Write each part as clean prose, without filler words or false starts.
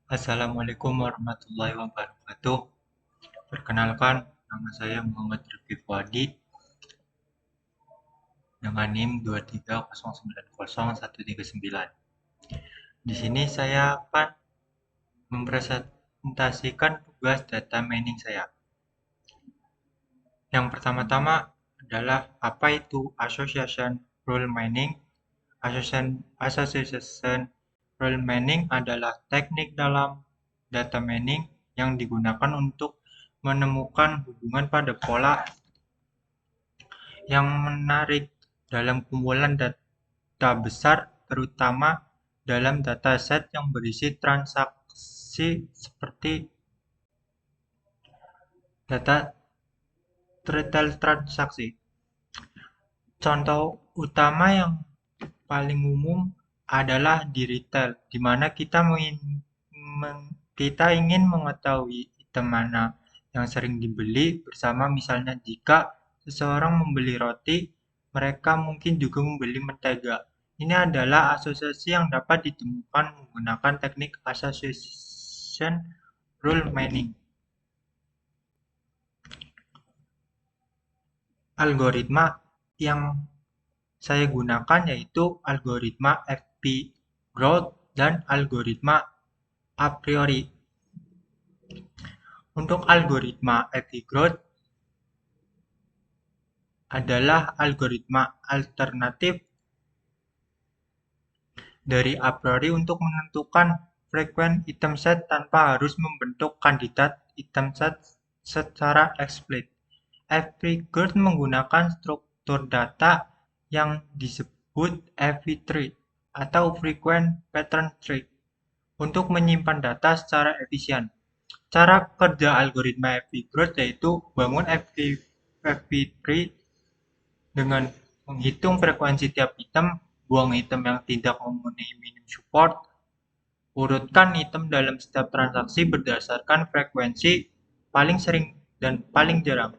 Assalamualaikum warahmatullahi wabarakatuh. Perkenalkan, nama saya Muhammad Rifki Fuadi dengan NIM 230901139. Di sini saya akan mempresentasikan tugas data mining saya. Yang pertama-tama adalah apa itu Association Rule Mining. Association Rule Mining adalah teknik dalam data mining yang digunakan untuk menemukan hubungan pada pola yang menarik dalam kumpulan data besar, terutama dalam dataset yang berisi transaksi seperti data retail transaksi. Contoh utama yang paling umum adalah di retail, di mana kita ingin mengetahui item mana yang sering dibeli bersama. Misalnya jika seseorang membeli roti, mereka mungkin juga membeli mentega. Ini adalah asosiasi yang dapat ditemukan menggunakan teknik association rule mining. Algoritma yang saya gunakan yaitu algoritma FP-Growth dan algoritma a priori. Untuk algoritma FP-Growth adalah algoritma alternatif dari a priori untuk menentukan frekuensi item set tanpa harus membentuk kandidat item set secara eksplisit. FP-Growth menggunakan struktur data yang disebut FP-Tree atau Frequent Pattern Tree untuk menyimpan data secara efisien. Cara kerja algoritma FP-Growth yaitu bangun FP-Tree dengan menghitung frekuensi tiap item, buang item yang tidak memenuhi minimum support, urutkan item dalam setiap transaksi berdasarkan frekuensi paling sering dan paling jarang.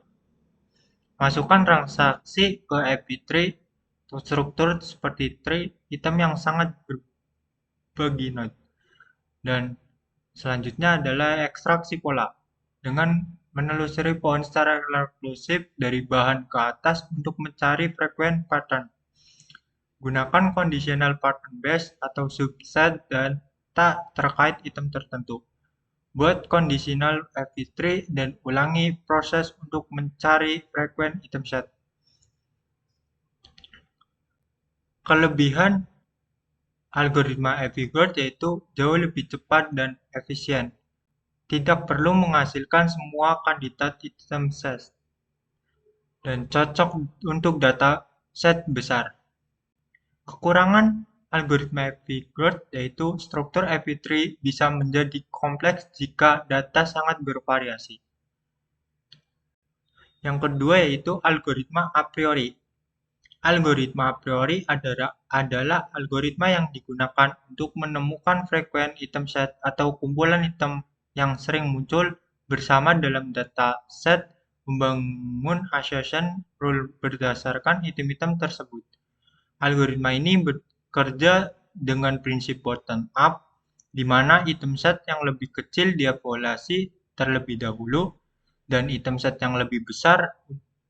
Masukkan transaksi ke FP-Tree struktur seperti tree item yang sangat berbagi node. Dan selanjutnya adalah ekstraksi pola dengan menelusuri pohon secara rekursif dari bahan ke atas untuk mencari frekuensi pattern. Gunakan conditional pattern base atau subset data terkait item tertentu. Buat conditional FP-Tree dan ulangi proses untuk mencari frekuensi item set. Kelebihan algoritma FP-Growth yaitu jauh lebih cepat dan efisien. Tidak perlu menghasilkan semua kandidat item set dan cocok untuk data set besar. Kekurangan algoritma FP-Growth yaitu struktur FP-Tree bisa menjadi kompleks jika data sangat bervariasi. Yang kedua yaitu algoritma a priori. Algoritma a priori adalah algoritma yang digunakan untuk menemukan frekuensi item set atau kumpulan item yang sering muncul bersama dalam dataset, membangun association rule berdasarkan item-item tersebut. Algoritma ini bekerja dengan prinsip bottom up, di mana item set yang lebih kecil dievaluasi terlebih dahulu, dan item set yang lebih besar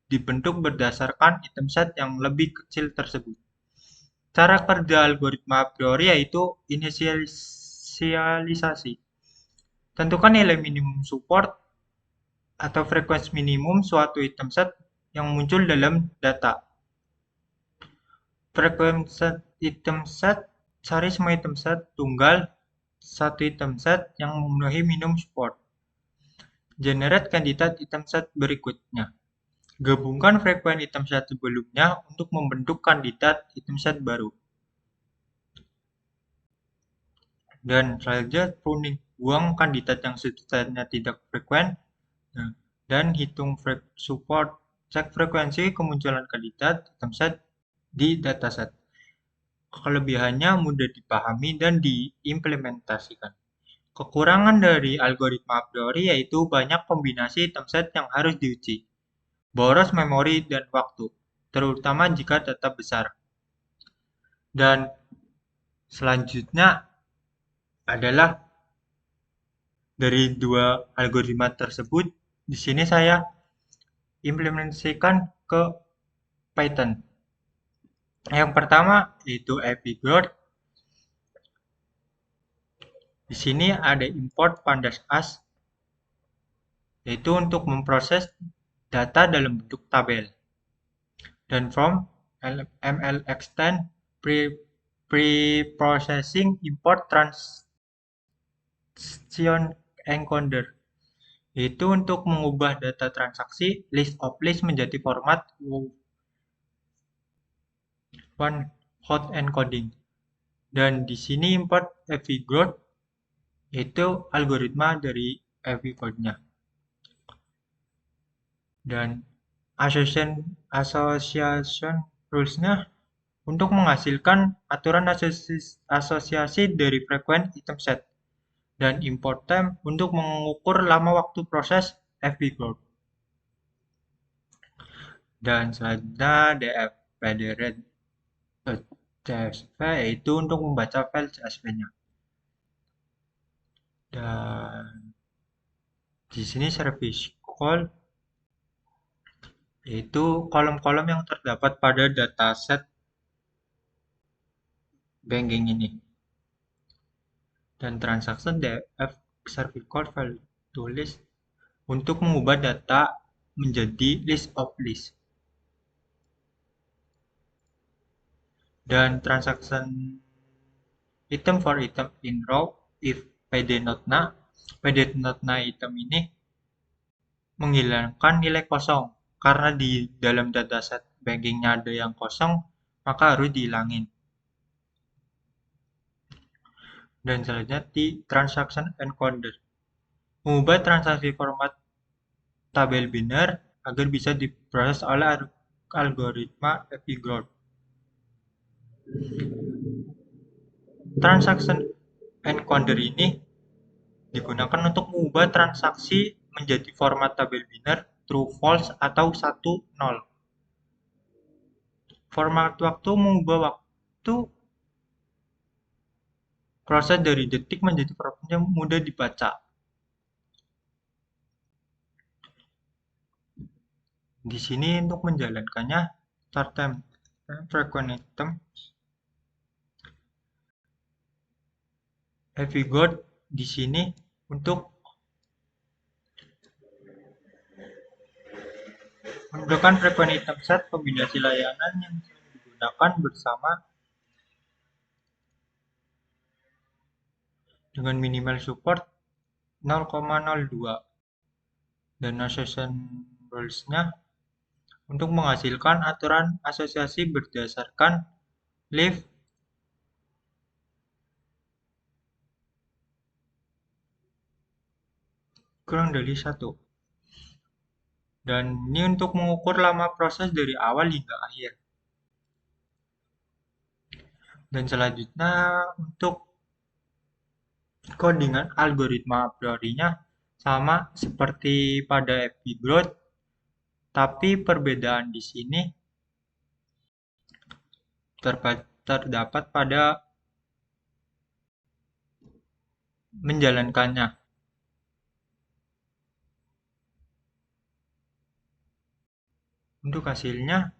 dibentuk berdasarkan item set yang lebih kecil tersebut. Cara kerja algoritma a priori yaitu inisialisasi. Tentukan nilai minimum support atau frekuensi minimum suatu item set yang muncul dalam data. Frekuensi item set, cari semua item set tunggal satu item set yang memenuhi minimum support. Generate kandidat item set berikutnya. Gabungkan frekuensi item set sebelumnya untuk membentuk kandidat item set baru. Dan selanjutnya pruning, buang kandidat yang setnya tidak frekuen dan hitung support. Cek frekuensi kemunculan kandidat item set di dataset. Kelebihannya mudah dipahami dan diimplementasikan. Kekurangan dari algoritma a priori yaitu banyak kombinasi item set yang harus diuji, boros memori dan waktu, terutama jika data besar. Dan selanjutnya adalah Dari dua algoritma tersebut, di sini saya implementasikan ke Python. Yang pertama yaitu AppyGrowth. Di sini ada import pandas as, yaitu untuk memproses data dalam bentuk tabel. Dan from MLExtend pre-processing import transaction encoder, yaitu untuk mengubah data transaksi list of list menjadi format one hot encoding. Dan di sini import AppyGrowth, yaitu algoritma dari AppyGrowth-nya. Dan association rules-nya untuk menghasilkan aturan asosiasi dari frequent item set, dan import time untuk mengukur lama waktu proses AppyGrowth. Dan selanjutnya dfpdret.csv, yaitu untuk membaca file CSV-nya. Dan di sini service call, yaitu kolom-kolom yang terdapat pada dataset banking ini. Dan transaction df service call value to list untuk mengubah data menjadi list of list. Dan transaction item for item in row if pd-notna item ini menghilangkan nilai kosong, karena di dalam dataset bankingnya ada yang kosong, maka harus dihilangin. Dan selanjutnya di transaction encoder, mengubah transaksi format tabel biner agar bisa diproses oleh algoritma AppyGrowth. Transaction encoder ini digunakan untuk mengubah transaksi menjadi format tabel biner true false atau 1 0. Format waktu mengubah waktu proses dari detik menjadi format yang mudah dibaca. Di sini untuk menjalankannya, start time frequent item AppyGrowth di sini untuk menentukan frequent item set kombinasi layanan yang digunakan bersama dengan minimal support 0,02, dan association rules-nya untuk menghasilkan aturan asosiasi berdasarkan leaf kurang dari 1. Dan ini untuk mengukur lama proses dari awal hingga akhir. Dan selanjutnya untuk codingan algoritma a priori-nya sama seperti pada AppyGrowth, tapi perbedaan di sini terdapat pada menjalankannya. Untuk hasilnya,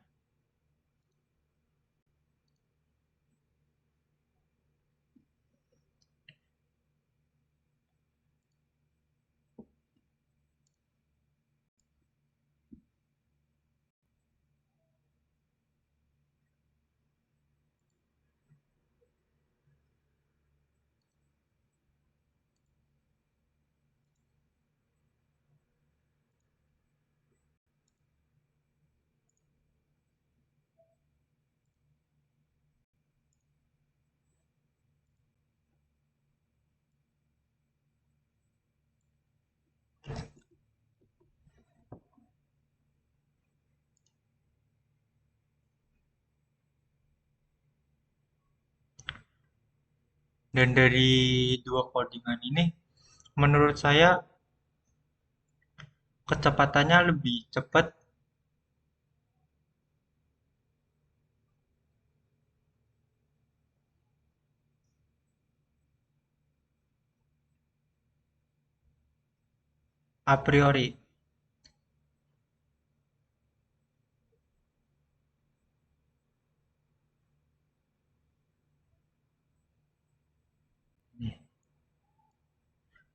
dan dari dua codingan ini, menurut saya kecepatannya lebih cepat A priori. Nih,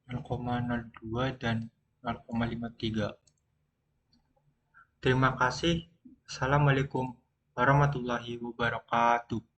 0,02 dan 0,53. Terima kasih. Assalamualaikum warahmatullahi wabarakatuh.